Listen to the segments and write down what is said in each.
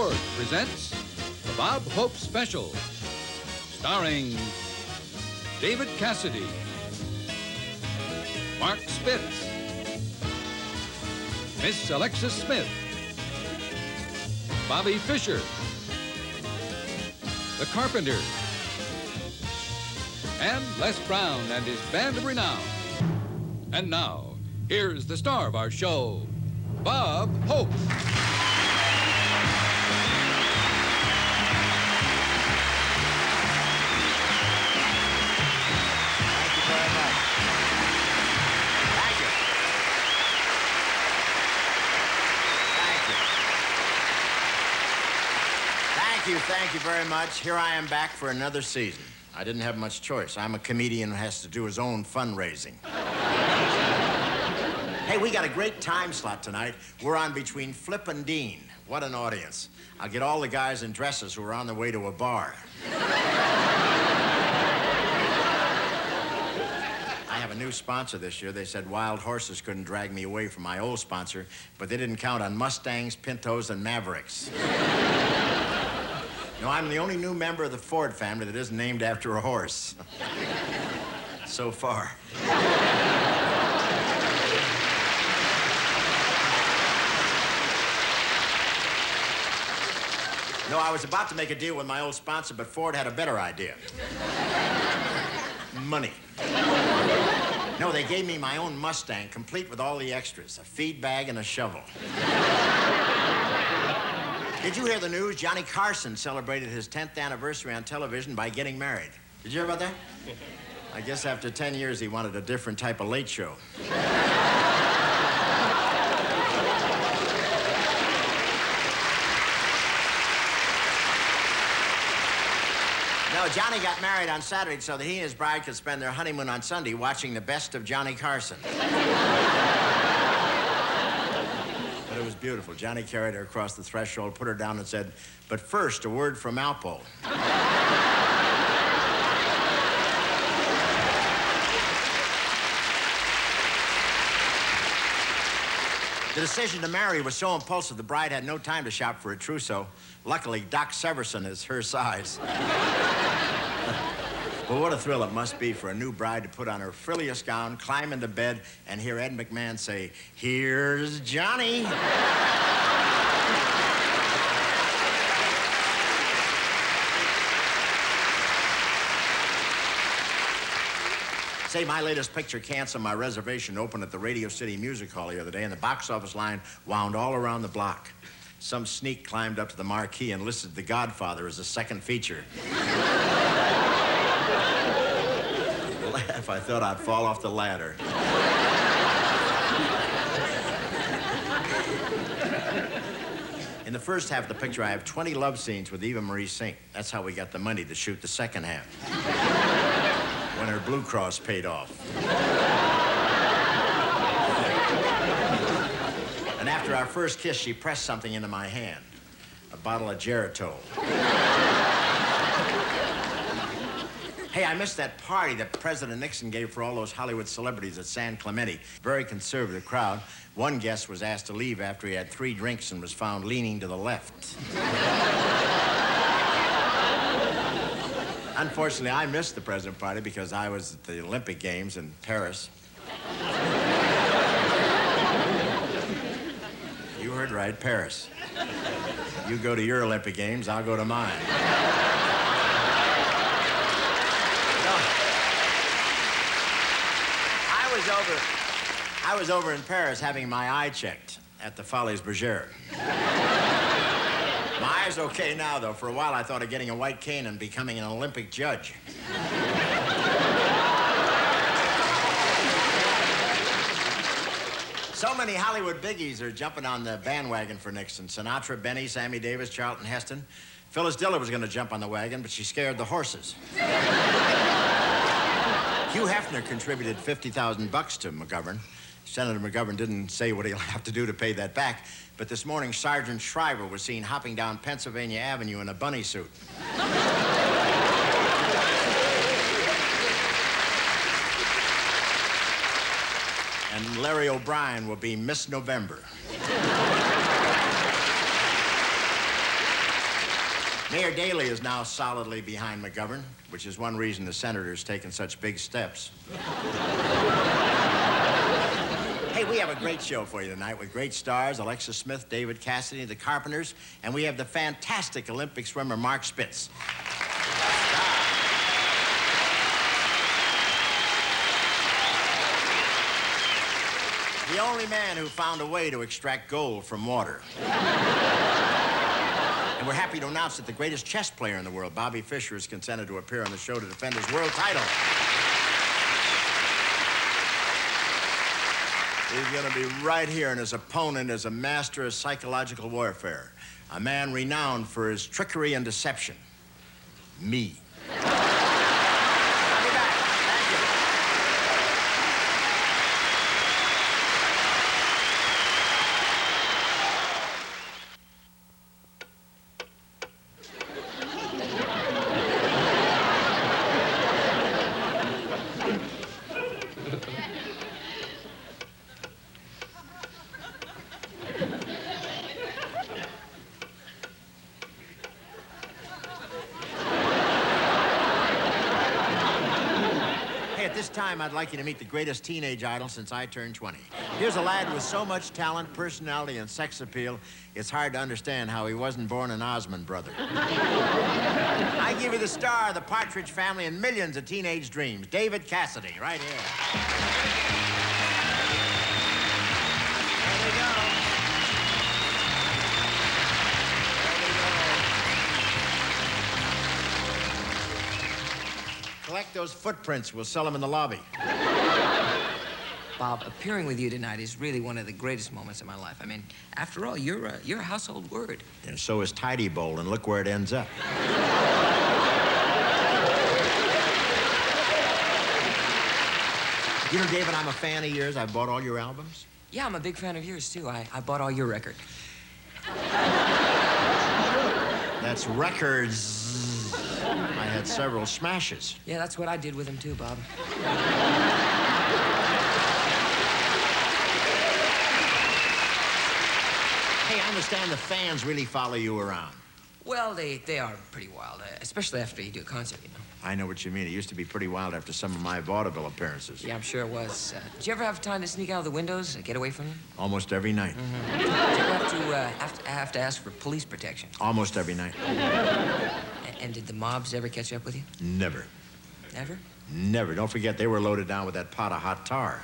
Ford presents the Bob Hope Special, starring David Cassidy, Mark Spitz, Miss Alexis Smith, Bobby Fischer, the Carpenters, and Les Brown and his band of renown. And now, here's the star of our show, Bob Hope. Thank you very much. Thank you. Thank you very much. Here I am back for another season. I didn't have much choice. I'm a comedian who has to do his own fundraising. Hey, we got a great time slot tonight. We're on between Flip and Dean. What an audience. I'll get all the guys in dresses who are on their way to a bar. I have a new sponsor this year. They said wild horses couldn't drag me away from my old sponsor, but they didn't count on Mustangs, Pintos, and Mavericks. No, I'm the only new member of the Ford family that isn't named after a horse. So far. No, I was about to make a deal with my old sponsor, but Ford had a better idea. Money. No, they gave me my own Mustang, complete with all the extras, a feed bag and a shovel. Did you hear the news? Johnny Carson celebrated his 10th anniversary on television by getting married. Did you hear about that? I guess after 10 years, he wanted a different type of late show. No, Johnny got married on Saturday so that he and his bride could spend their honeymoon on Sunday watching the best of Johnny Carson. But it was beautiful. Johnny carried her across the threshold, put her down, and said, "But first, a word from Alpo." The decision to marry was so impulsive, the bride had no time to shop for a trousseau. Luckily, Doc Severson is her size. Well, what a thrill it must be for a new bride to put on her frilliest gown, climb into bed, and hear Ed McMahon say, "Here's Johnny." Say, my latest picture canceled my reservation opened at the Radio City Music Hall the other day, and the box office line wound all around the block. Some sneak climbed up to the marquee and listed The Godfather as a second feature. Laugh, I thought I'd fall off the ladder. In the first half of the picture, I have 20 love scenes with Eva Marie Saint. That's how we got the money to shoot the second half. When her Blue Cross paid off. And after our first kiss, she pressed something into my hand. A bottle of Geritol. Hey, I missed that party that President Nixon gave for all those Hollywood celebrities at San Clemente. Very conservative crowd. One guest was asked to leave after he had 3 drinks and was found leaning to the left. Unfortunately, I missed the president party because I was at the Olympic Games in Paris. You heard right, Paris. You go to your Olympic Games, I'll go to mine. I was over in Paris having my eye checked at the Folies Bergère. My eye's okay now, though. For a while, I thought of getting a white cane and becoming an Olympic judge. So many Hollywood biggies are jumping on the bandwagon for Nixon. Sinatra, Benny, Sammy Davis, Charlton Heston. Phyllis Diller was going to jump on the wagon, but she scared the horses. Hugh Hefner contributed $50,000 to McGovern. Senator McGovern didn't say what he'll have to do to pay that back, but this morning, Sergeant Shriver was seen hopping down Pennsylvania Avenue in a bunny suit. And Larry O'Brien will be Miss November. Mayor Daley is now solidly behind McGovern, which is one reason the senator's taken such big steps. Hey, we have a great show for you tonight with great stars, Alexis Smith, David Cassidy, the Carpenters, and we have the fantastic Olympic swimmer Mark Spitz. The only man who found a way to extract gold from water. And we're happy to announce that the greatest chess player in the world, Bobby Fischer, has consented to appear on the show to defend his world title. He's going to be right here, and his opponent is a master of psychological warfare, a man renowned for his trickery and deception. Me. I'll be back. Thank you. At this time, I'd like you to meet the greatest teenage idol since I turned 20. Here's a lad with so much talent, personality, and sex appeal, it's hard to understand how he wasn't born an Osmond brother. I give you the star of the Partridge Family and millions of teenage dreams, David Cassidy, right here. There we go. Collect those footprints. We'll sell them in the lobby. Bob, appearing with you tonight is really one of the greatest moments of my life. I mean, after all, you're a household word. And so is Tidy Bowl, and look where it ends up. You know, David, I'm a fan of yours. I've bought all your albums. Yeah, I'm a big fan of yours, too. I bought all your record. That's records. I had several smashes. Yeah, that's what I did with them, too, Bob. Hey, I understand the fans really follow you around. Well, they are pretty wild, especially after you do a concert, you know. I know what you mean. It used to be pretty wild after some of my vaudeville appearances. Yeah, I'm sure it was. Did you ever have time to sneak out of the windows, get away from them? Almost every night. Mm-hmm. Did you ever have to ask for police protection? Almost every night. And did the mobs ever catch up with you? Never. Never? Never. Don't forget, they were loaded down with that pot of hot tar.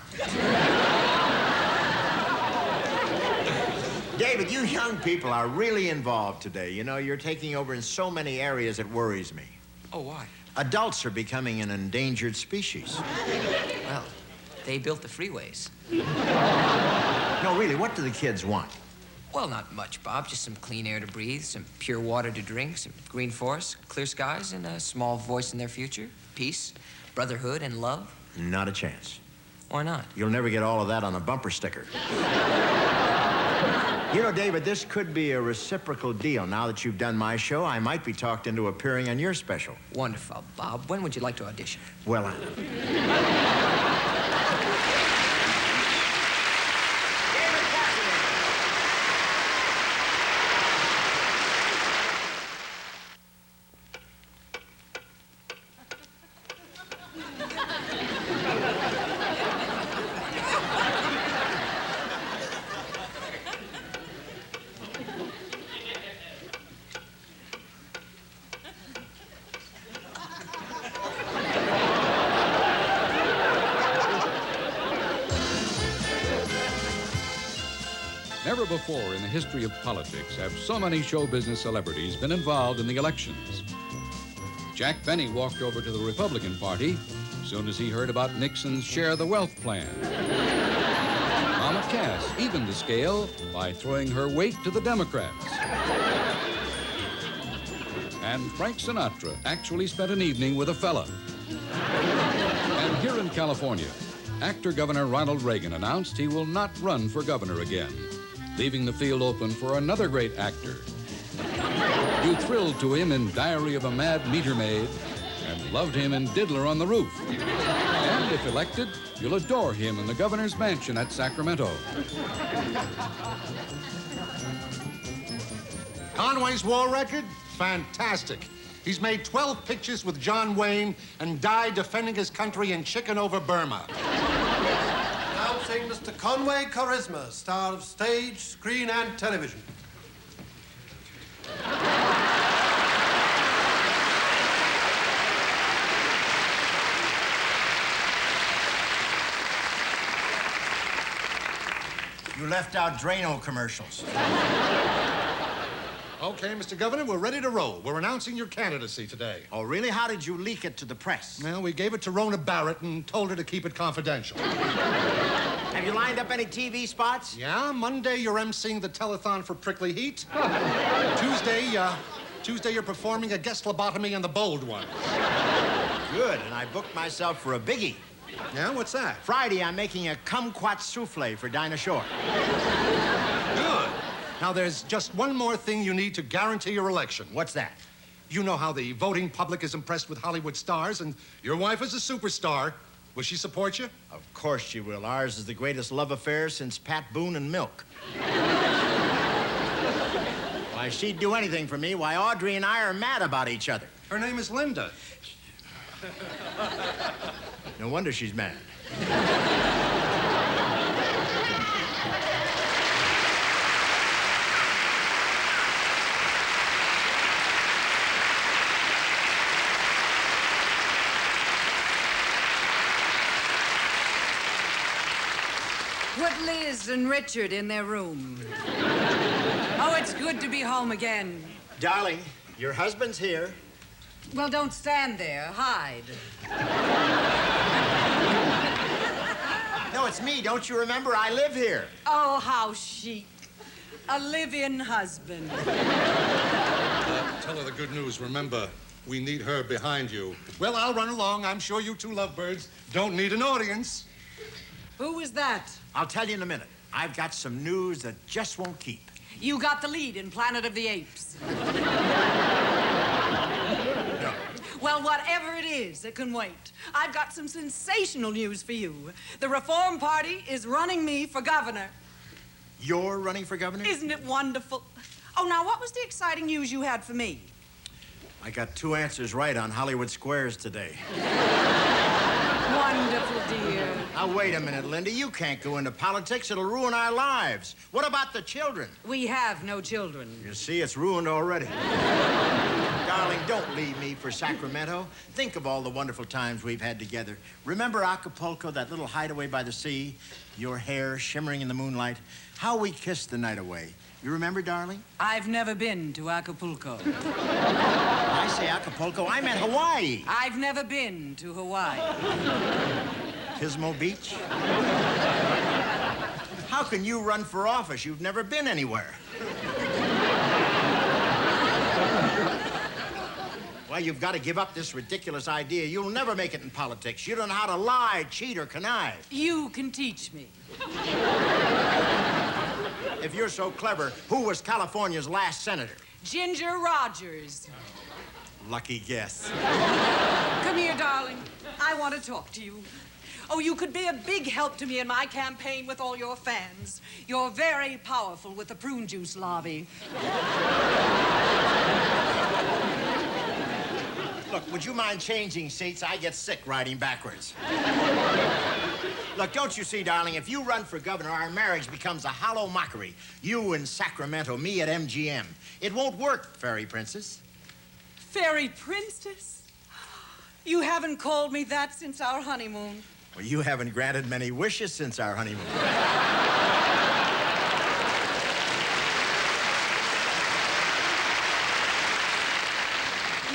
David, you young people are really involved today. You know, you're taking over in so many areas it worries me. Oh, why? Adults are becoming an endangered species. Well, they built the freeways. No, really, what do the kids want? Well, not much, Bob. Just some clean air to breathe, some pure water to drink, some green forests, clear skies, and a small voice in their future. Peace, brotherhood, and love. Not a chance. Why not? You'll never get all of that on a bumper sticker. You know, David, this could be a reciprocal deal. Now that you've done my show, I might be talked into appearing on your special. Wonderful. Bob, when would you like to audition? Well, Never before in the history of politics have so many show business celebrities been involved in the elections. Jack Benny walked over to the Republican Party as soon as he heard about Nixon's Share the Wealth plan. Mama Cass evened the scale by throwing her weight to the Democrats. And Frank Sinatra actually spent an evening with a fella. And here in California, actor Governor Ronald Reagan announced he will not run for governor again, leaving the field open for another great actor. You thrilled to him in Diary of a Mad Meter Maid and loved him in Diddler on the Roof. And if elected, you'll adore him in the governor's mansion at Sacramento. Conway's War record? fantastic. He's made 12 pictures with John Wayne and died defending his country in Chicken over Burma. Announcing Mr. Conway Charisma, star of stage, screen, and television. You left out Drano commercials. Okay, Mr. Governor, we're ready to roll. We're announcing your candidacy today. Oh, really? How did you leak it to the press? Well, we gave it to Rona Barrett and told her to keep it confidential. Have you lined up any TV spots? Yeah, Monday you're emceeing the telethon for Prickly Heat. Tuesday you're performing a guest lobotomy in The Bold One. Good, and I booked myself for a biggie. Yeah, what's that? Friday, I'm making a kumquat souffle for Dinah Shore. Good. Now, there's just one more thing you need to guarantee your election. What's that? You know how the voting public is impressed with Hollywood stars, and your wife is a superstar. Will she support you? Of course she will. Ours is the greatest love affair since Pat Boone and Milk. Why, she'd do anything for me. Why, Audrey and I are mad about each other. Her name is Linda. No wonder she's mad. Put Liz and Richard in their room. Oh, it's good to be home again. Darling, your husband's here. Well, don't stand there. Hide. No, it's me. Don't you remember? I live here. Oh, how chic. A live-in husband. Tell her the good news. Remember, we need her behind you. Well, I'll run along. I'm sure you two lovebirds don't need an audience. Who is that? I'll tell you in a minute. I've got some news that just won't keep. You got the lead in Planet of the Apes. No. Well, whatever it is, it can wait. I've got some sensational news for you. The Reform Party is running me for governor. You're running for governor? Isn't it wonderful? Oh, now, what was the exciting news you had for me? I got 2 answers right on Hollywood Squares today. Wonderful, dear. Now, wait a minute, Linda. You can't go into politics. It'll ruin our lives. What about the children? We have no children. You see, it's ruined already. Darling, don't leave me for Sacramento. Think of all the wonderful times we've had together. Remember Acapulco, that little hideaway by the sea? Your hair shimmering in the moonlight. How we kissed the night away. You remember, darling? I've never been to Acapulco. I say Acapulco, I meant Hawaii. I've never been to Hawaii. Pismo Beach? How can you run for office? You've never been anywhere. Well, you've got to give up this ridiculous idea. You'll never make it in politics. You don't know how to lie, cheat, or connive. You can teach me. If you're so clever, who was California's last senator? Ginger Rogers. Lucky guess. Come here, darling. I want to talk to you. Oh, you could be a big help to me in my campaign with all your fans. You're very powerful with the prune juice lobby. Look, would you mind changing seats? I get sick riding backwards. Look, don't you see, darling, if you run for governor, our marriage becomes a hollow mockery. You in Sacramento, me at MGM. It won't work, Fairy Princess. Fairy Princess? You haven't called me that since our honeymoon. Well, you haven't granted many wishes since our honeymoon.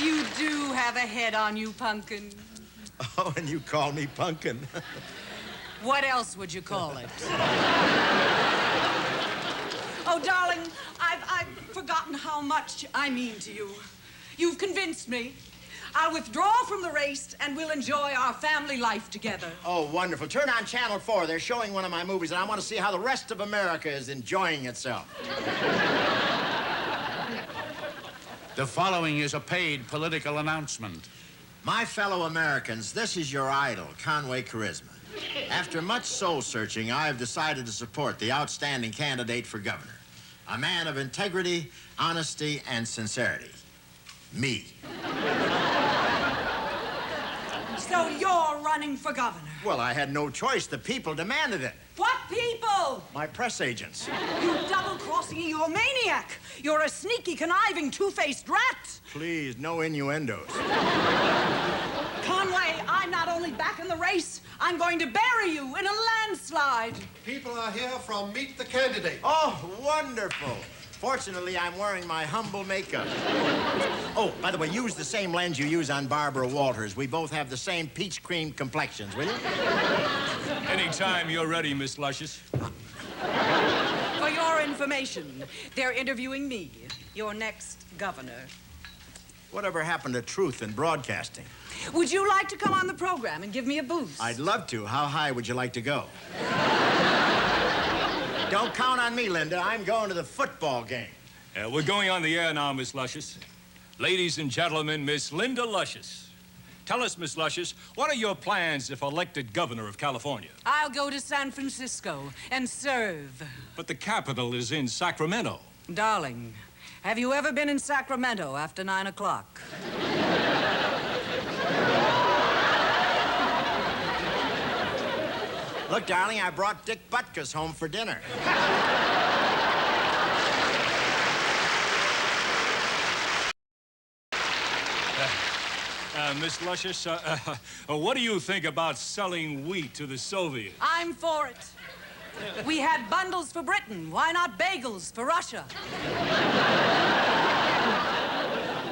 You do have a head on you, Pumpkin. Oh, and you call me Pumpkin. What else would you call it? Oh, darling, I've forgotten how much I mean to you. You've convinced me. I'll withdraw from the race, and we'll enjoy our family life together. Oh, wonderful. Turn on Channel 4. They're showing one of my movies, and I want to see how the rest of America is enjoying itself. The following is a paid political announcement. My fellow Americans, this is your idol, Conway Charisma. After much soul-searching, I have decided to support the outstanding candidate for governor. A man of integrity, honesty, and sincerity. Me. So you're running for governor? Well, I had no choice. The people demanded it. What people? My press agents. You double-crossing egomaniac. You're a sneaky, conniving, two-faced rat. Please, no innuendos. Conway, I'm not only back in the race, I'm going to bury you in a landslide. People are here from Meet the Candidate. Oh, wonderful. Fortunately, I'm wearing my humble makeup. Oh, by the way, use the same lens you use on Barbara Walters. We both have the same peach cream complexions, will you? Anytime you're ready, Miss Luscious. For your information, they're interviewing me, your next governor. Whatever happened to truth in broadcasting? Would you like to come on the program and give me a boost? I'd love to. How high would you like to go? Don't count on me, Linda. I'm going to the football game. We're going on the air now, Miss Luscious. Ladies and gentlemen, Miss Linda Luscious. Tell us, Miss Luscious, what are your plans if elected governor of California? I'll go to San Francisco and serve. But the capital is in Sacramento. Darling, have you ever been in Sacramento after 9 o'clock? Look, darling, I brought Dick Butkus home for dinner. Miss Luscious, what do you think about selling wheat to the Soviets? I'm for it. We had bundles for Britain. Why not bagels for Russia?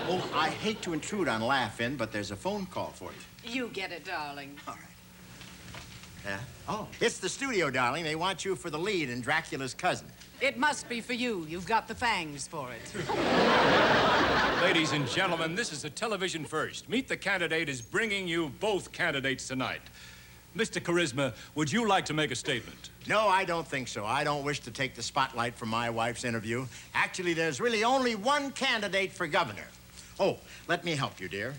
Oh, I hate to intrude on Laugh-In, but there's a phone call for you. You get it, darling. All right. Yeah? Oh, it's the studio, darling. They want you for the lead in Dracula's Cousin. It must be for you. You've got the fangs for it. Ladies and gentlemen, this is a television first. Meet the Candidate is bringing you both candidates tonight. Mr. Charisma, would you like to make a statement? No, I don't think so. I don't wish to take the spotlight from my wife's interview. Actually, there's really only one candidate for governor. Oh, let me help you, dear.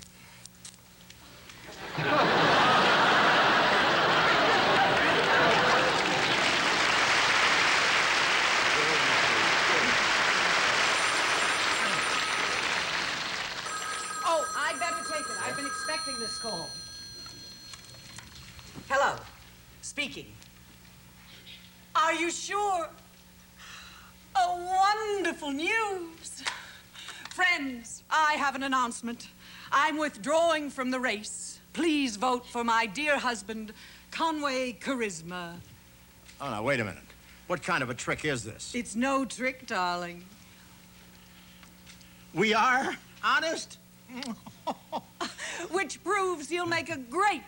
I've been expecting this call. Hello. Speaking. Are you sure? Oh, wonderful news. Friends, I have an announcement. I'm withdrawing from the race. Please vote for my dear husband, Conway Charisma. Oh, now, wait a minute. What kind of a trick is this? It's no trick, darling. We are? Honest? Which proves he'll make a great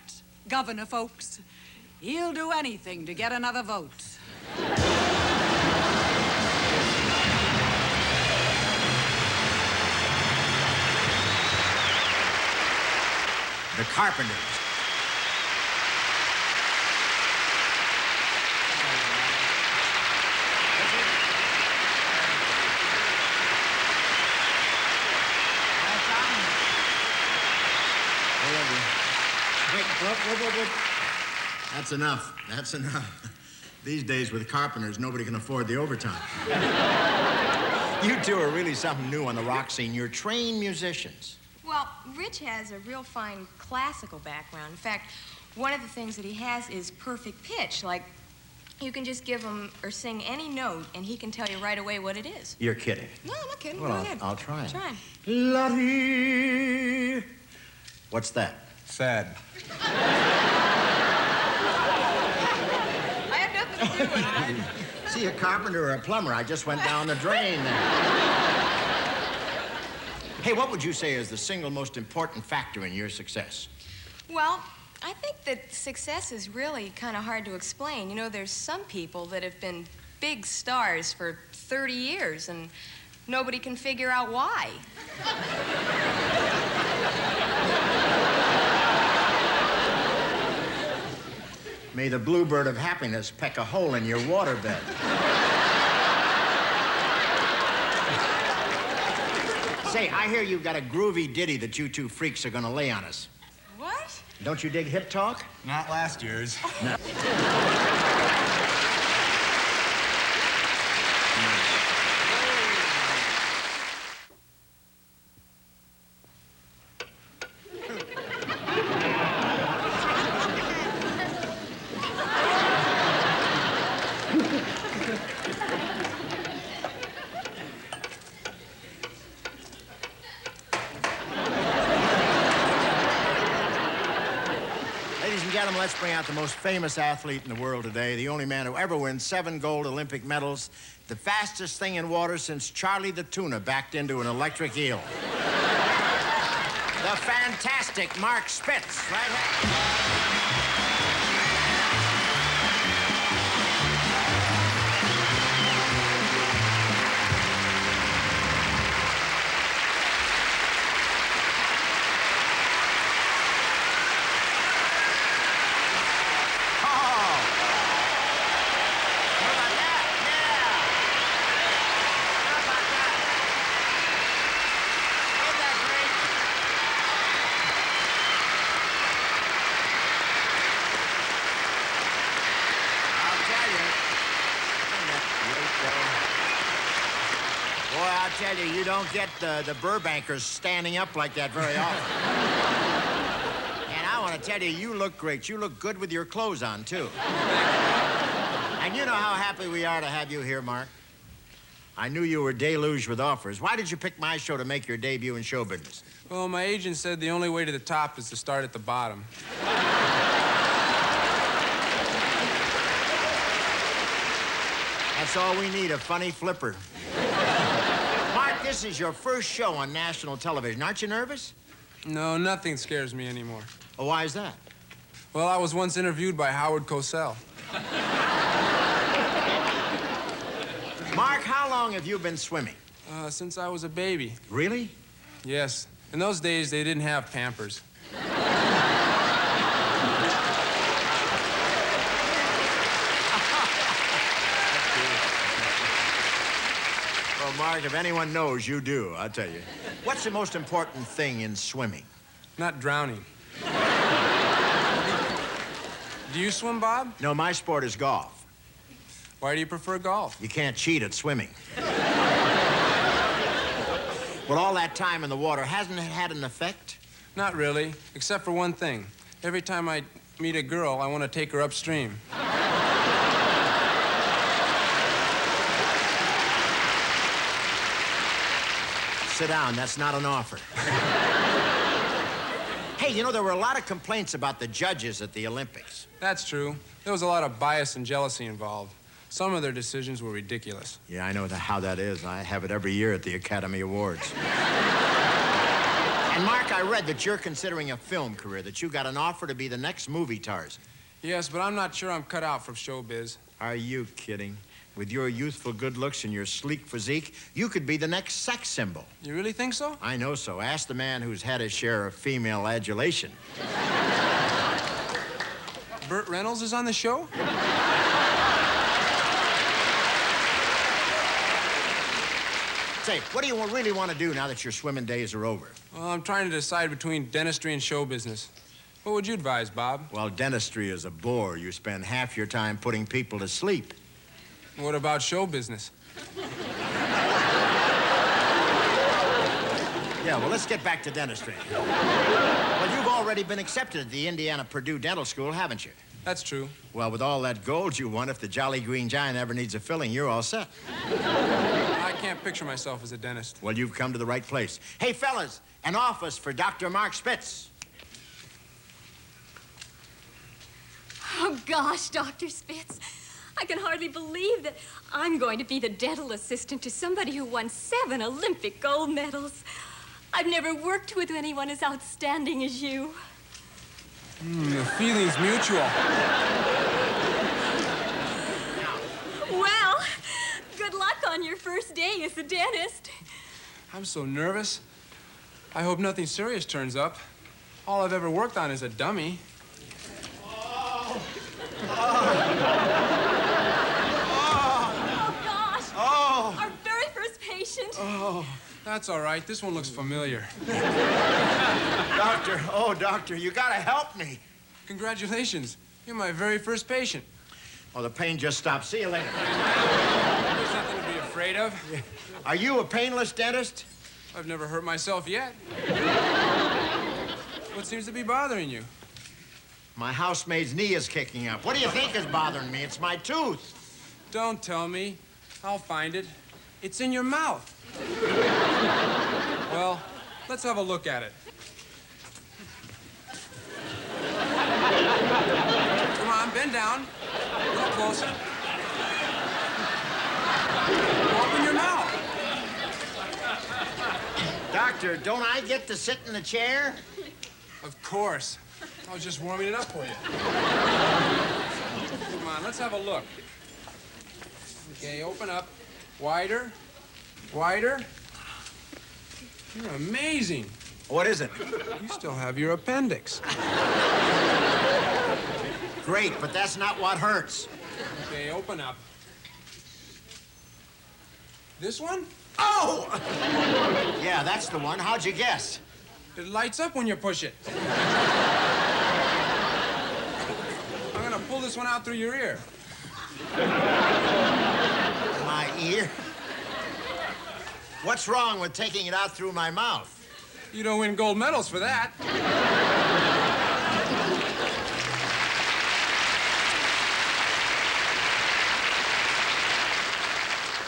governor, folks. He'll do anything to get another vote. The Carpenters. Wait. That's enough. That's enough. These days with Carpenters, nobody can afford the overtime. You two are really something new on the rock scene. You're trained musicians. Well, Rich has a real fine classical background. In fact, one of the things that he has is perfect pitch. Like, you can just give him or sing any note, and he can tell you right away what it is. You're kidding. No, I'm not kidding. Well, Go ahead. I'll try it. Try. Lottie. What's that? Sad. I had nothing to do with it. See, a carpenter or a plumber, I just went down the drain there. Hey, what would you say is the single most important factor in your success? Well, I think that success is really kind of hard to explain. You know, there's some people that have been big stars for 30 years, and nobody can figure out why. May the bluebird of happiness peck a hole in your waterbed. Say, I hear you've got a groovy ditty that you two freaks are gonna lay on us. What? Don't you dig hip talk? Not last year's. No. gentlemen, let's bring out the most famous athlete in the world today, the only man who ever wins 7 gold Olympic medals, the fastest thing in water since Charlie the tuna backed into an electric eel. The fantastic Mark Spitz, right here. I tell you, you don't get the Burbankers standing up like that very often. And I want to tell you, you look great. You look good with your clothes on, too. And you know how happy we are to have you here, Mark. I knew you were deluged with offers. Why did you pick my show to make your debut in show business? Well, my agent said the only way to the top is to start at the bottom. That's all we need, a funny flipper. Mark, this is your first show on national television. Aren't you nervous? No, nothing scares me anymore. Oh, why is that? Well, I was once interviewed by Howard Cosell. Mark, how long have you been swimming? Since I was a baby. Really? Yes. In those days, they didn't have Pampers. Well, Mark, if anyone knows, you do, I'll tell you. What's the most important thing in swimming? Not drowning. Do you swim, Bob? No, my sport is golf. Why do you prefer golf? You can't cheat at swimming. Well, all that time in the water, hasn't it had an effect? Not really, except for one thing. Every time I meet a girl, I want to take her upstream. Sit down, that's not an offer. Hey, you know, there were a lot of complaints about the judges at the Olympics. That's true. There was a lot of bias and jealousy involved. Some of their decisions were ridiculous. Yeah, I know how that is. I have it every year at the Academy Awards. And, Mark, I read that you're considering a film career, that you got an offer to be the next movie Tarzan. Yes, but I'm not sure I'm cut out for showbiz. Are you kidding? With your youthful good looks and your sleek physique, you could be the next sex symbol. You really think so? I know so. Ask the man who's had his share of female adulation. Burt Reynolds is on the show? Say, what do you really want to do now that your swimming days are over? Well, I'm trying to decide between dentistry and show business. What would you advise, Bob? Well, dentistry is a bore. You spend half your time putting people to sleep. What about show business? Yeah, well, let's get back to dentistry. Well, you've already been accepted at the Indiana-Purdue Dental School, haven't you? That's true. Well, with all that gold you won, if the Jolly Green Giant ever needs a filling, you're all set. I can't picture myself as a dentist. Well, you've come to the right place. Hey, fellas, an office for Dr. Mark Spitz. Oh, gosh, Dr. Spitz. I can hardly believe that I'm going to be the dental assistant to somebody who won 7 Olympic gold medals. I've never worked with anyone as outstanding as you. The feeling's mutual. Well, good luck on your first day as a dentist. I'm so nervous. I hope nothing serious turns up. All I've ever worked on is a dummy. Oh, gosh. Oh. Our very first patient. Oh, that's all right. This one looks familiar. Doctor, you gotta help me. Congratulations. You're my very first patient. Oh, the pain just stopped. See you later. There's nothing to be afraid of. Are you a painless dentist? I've never hurt myself yet. What seems to be bothering you? My housemaid's knee is kicking up. What do you think is bothering me? It's my tooth. Don't tell me. I'll find it. It's in your mouth. Well, let's have a look at it. Stand down. A little closer. Open your mouth. Doctor, don't I get to sit in the chair? Of course. I was just warming it up for you. Come on, let's have a look. Okay, open up. Wider. Wider. You're amazing. What is it? You still have your appendix. Great, but that's not what hurts. Okay, open up. This one? Oh! Yeah, that's the one. How'd you guess? It lights up when you push it. I'm gonna pull this one out through your ear. My ear? What's wrong with taking it out through my mouth? You don't win gold medals for that.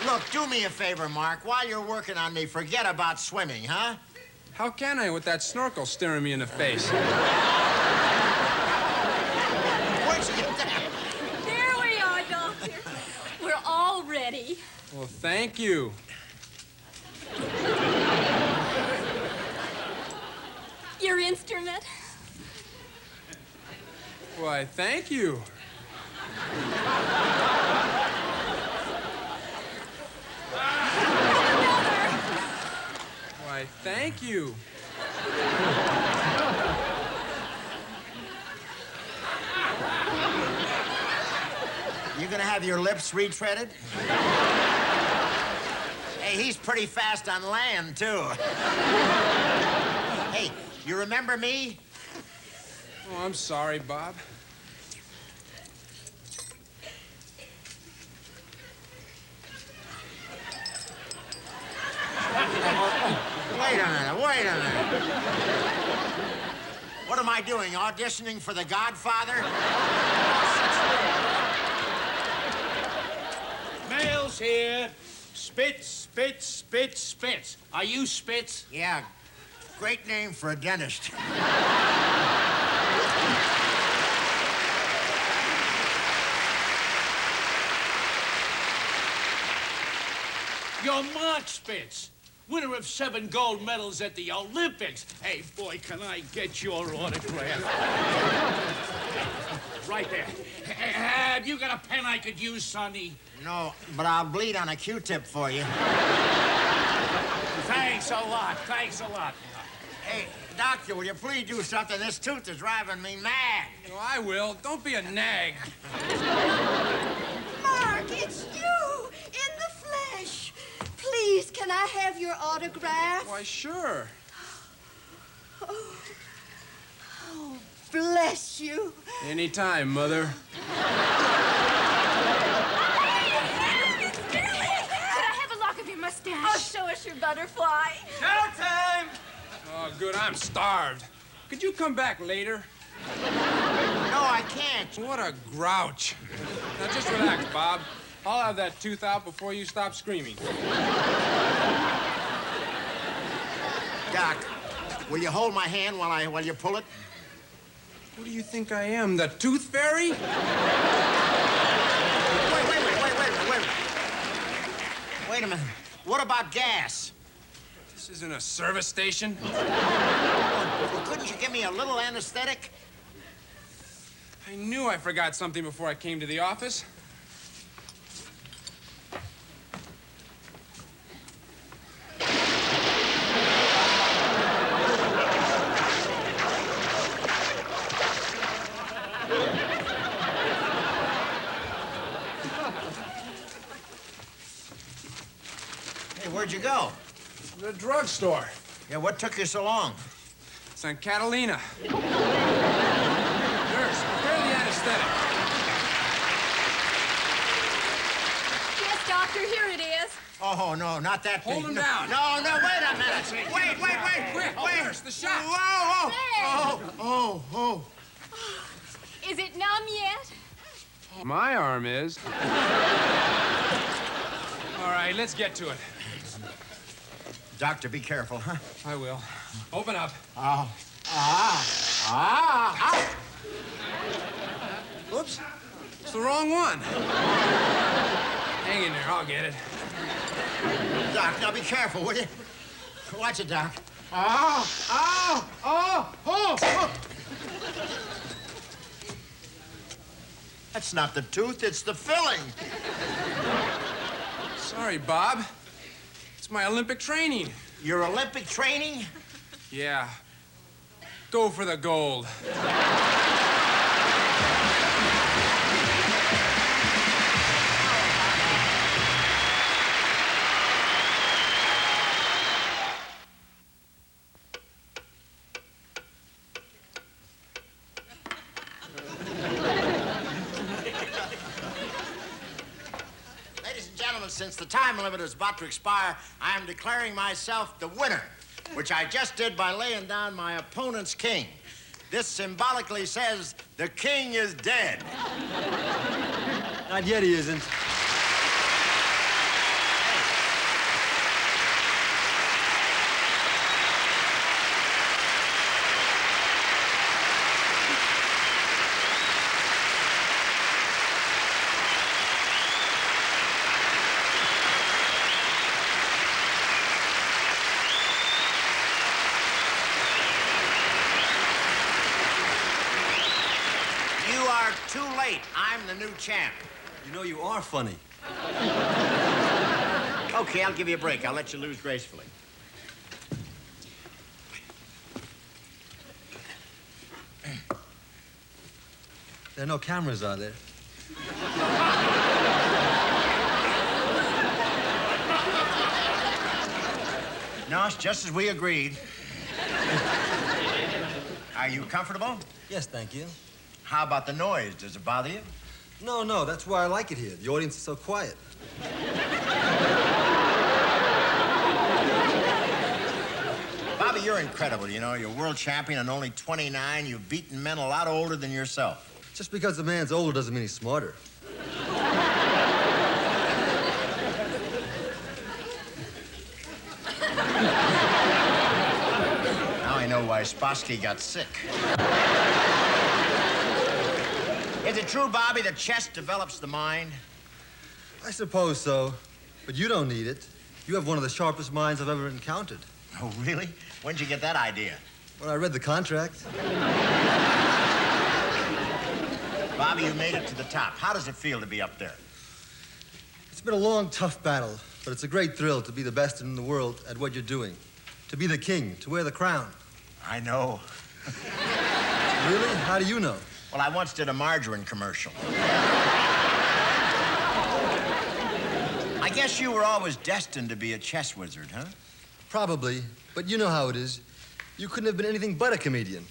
Look, do me a favor, Mark. While you're working on me, forget about swimming, huh? How can I with that snorkel staring me in the face? Where'd you get that? There we are, Doctor. We're all ready. Well, thank you. Your instrument? Why, thank you. Why, thank you. You gonna have your lips retreaded? Hey, he's pretty fast on land, too. Hey, you remember me? Oh, I'm sorry, Bob. Wait a minute, wait a minute. What am I doing, auditioning for The Godfather? Mail's here. Spitz, Spitz, Spitz, Spitz. Are you Spitz? Yeah, great name for a dentist. You're Mark Spitz, winner of 7 gold medals at the Olympics. Hey, boy, can I get your autograph? Right there. Have you got a pen I could use, Sonny? No, but I'll bleed on a Q-tip for you. Thanks a lot, thanks a lot. Hey, doctor, will you please do something? This tooth is driving me mad. Oh, I will. Don't be a nag. Mark, it's you in the flesh. Please, can I have your autograph? Why, sure. Oh, bless you. Anytime, Mother. Could I have a lock of your mustache? Oh, show us your butterfly. Showtime! Oh, good. I'm starved. Could you come back later? No, I can't. What a grouch. Now, just relax, Bob. I'll have that tooth out before you stop screaming. Doc, will you hold my hand while you pull it? What do you think I am, the tooth fairy? Wait. Wait a minute. What about gas? This isn't a service station. Well, couldn't you give me a little anesthetic? I knew I forgot something before I came to the office. Hey, where'd you go? The drugstore. Yeah, what took you so long? It's on Catalina. Nurse, prepare the anesthetic. Yes, Doctor, here it is. Oh, no, not that Hold big. him down. No, wait a minute. Wait. Quick, nurse, the shot. Oh. Is it numb yet? My arm is. All right, let's get to it. Doctor, be careful, huh? I will. Open up. Oops. It's the wrong one. Hang in there, I'll get it. Doc, now be careful, will you? Watch it, Doc. Oh! That's not the tooth, it's the filling. Sorry, Bob. It's my Olympic training. Your Olympic training? Yeah. Go for the gold. Since the time limit is about to expire, I am declaring myself the winner, which I just did by laying down my opponent's king. This symbolically says the king is dead. Not yet, he isn't. Too late. I'm the new champ. You know you are funny. Okay, I'll give you a break. I'll let you lose gracefully. There are no cameras, are there? No, it's just as we agreed. Are you comfortable? Yes, thank you. How about the noise? Does it bother you? No, that's why I like it here. The audience is so quiet. Bobby, you're incredible, you know. You're world champion and only 29. You've beaten men a lot older than yourself. Just because the man's older doesn't mean he's smarter. Now I know why Spassky got sick. Is it true, Bobby, that chess develops the mind? I suppose so, but you don't need it. You have one of the sharpest minds I've ever encountered. Oh, really? When'd you get that idea? When I read the contract. Bobby, you made it to the top. How does it feel to be up there? It's been a long, tough battle, but it's a great thrill to be the best in the world at what you're doing. To be the king, to wear the crown. I know. Really? How do you know? Well, I once did a margarine commercial. I guess you were always destined to be a chess wizard, huh? Probably, but you know how it is. You couldn't have been anything but a comedian.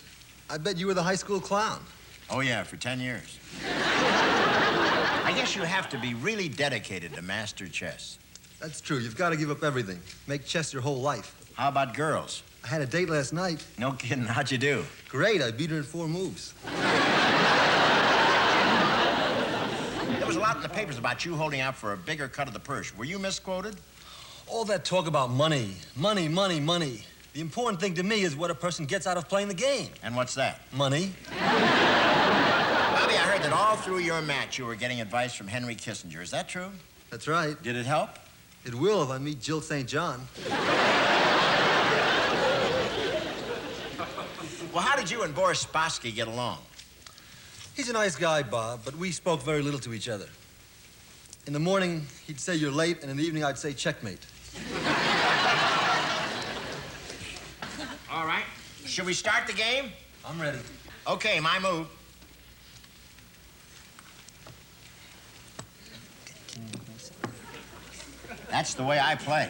I bet you were the high school clown. Oh, yeah, for 10 years. I guess you have to be really dedicated to master chess. That's true. You've got to give up everything. Make chess your whole life. How about girls? I had a date last night. No kidding. How'd you do? Great. I beat her in 4 moves. There was a lot in the papers about you holding out for a bigger cut of the purse. Were you misquoted? All that talk about money. Money, money, money. The important thing to me is what a person gets out of playing the game. And what's that? Money. Bobby, I heard that all through your match you were getting advice from Henry Kissinger. Is that true? That's right. Did it help? It will if I meet Jill St. John. Well, how did you and Boris Spassky get along? He's a nice guy, Bob, but we spoke very little to each other. In the morning, he'd say you're late, and in the evening, I'd say checkmate. All right. Should we start the game? I'm ready. Okay, my move. That's the way I play.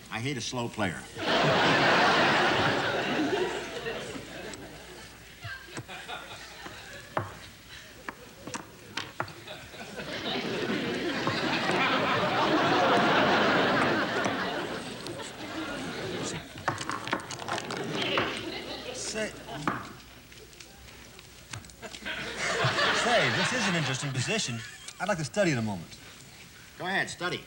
I hate a slow player. Say, this is an interesting position. I'd like to study it a moment. Go ahead, study.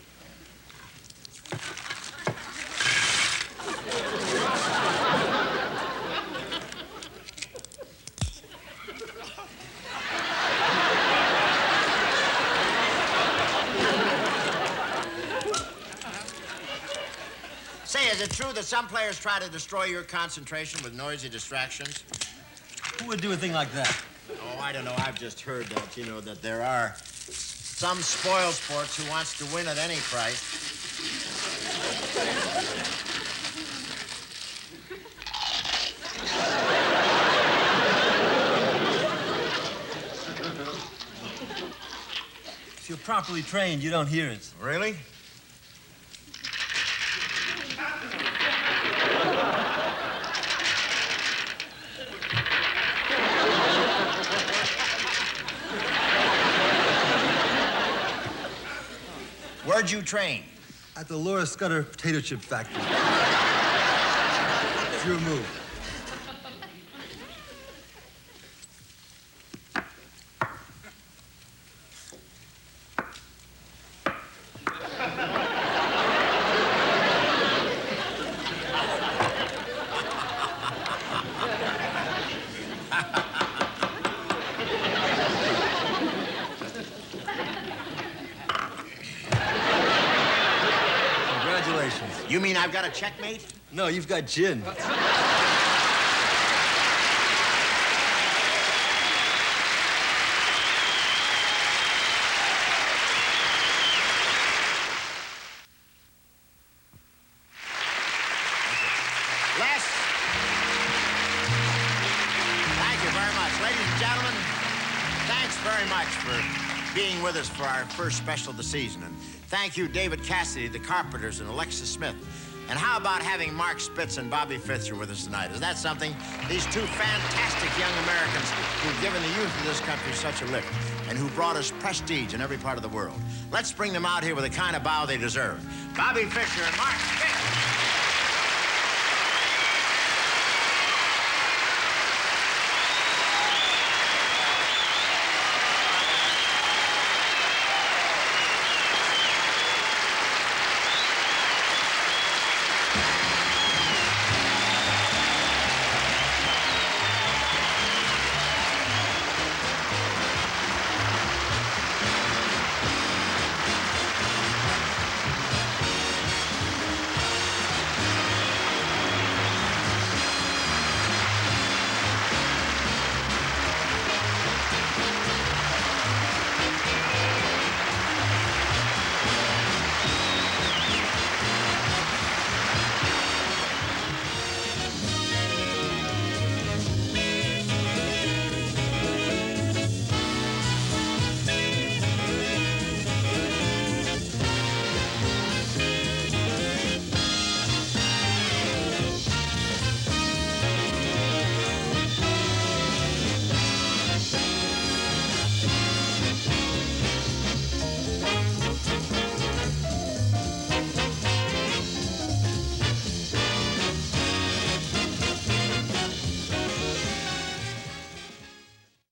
Is it true that some players try to destroy your concentration with noisy distractions? Who would do a thing like that? Oh, I don't know. I've just heard that, you know, that there are some spoil sports who wants to win at any price. If you're properly trained, you don't hear it. Really? Where'd you train? At the Laura Scudder potato chip factory. It's your move. You mean I've got a checkmate? No, you've got gin. Thank you very much. Ladies and gentlemen, thanks very much for being with us for our first special of the season. And thank you, David Cassidy, the Carpenters, and Alexis Smith. And how about having Mark Spitz and Bobby Fischer with us tonight? Is that something? These two fantastic young Americans who've given the youth of this country such a lift and who brought us prestige in every part of the world. Let's bring them out here with the kind of bow they deserve. Bobby Fischer and Mark Spitz.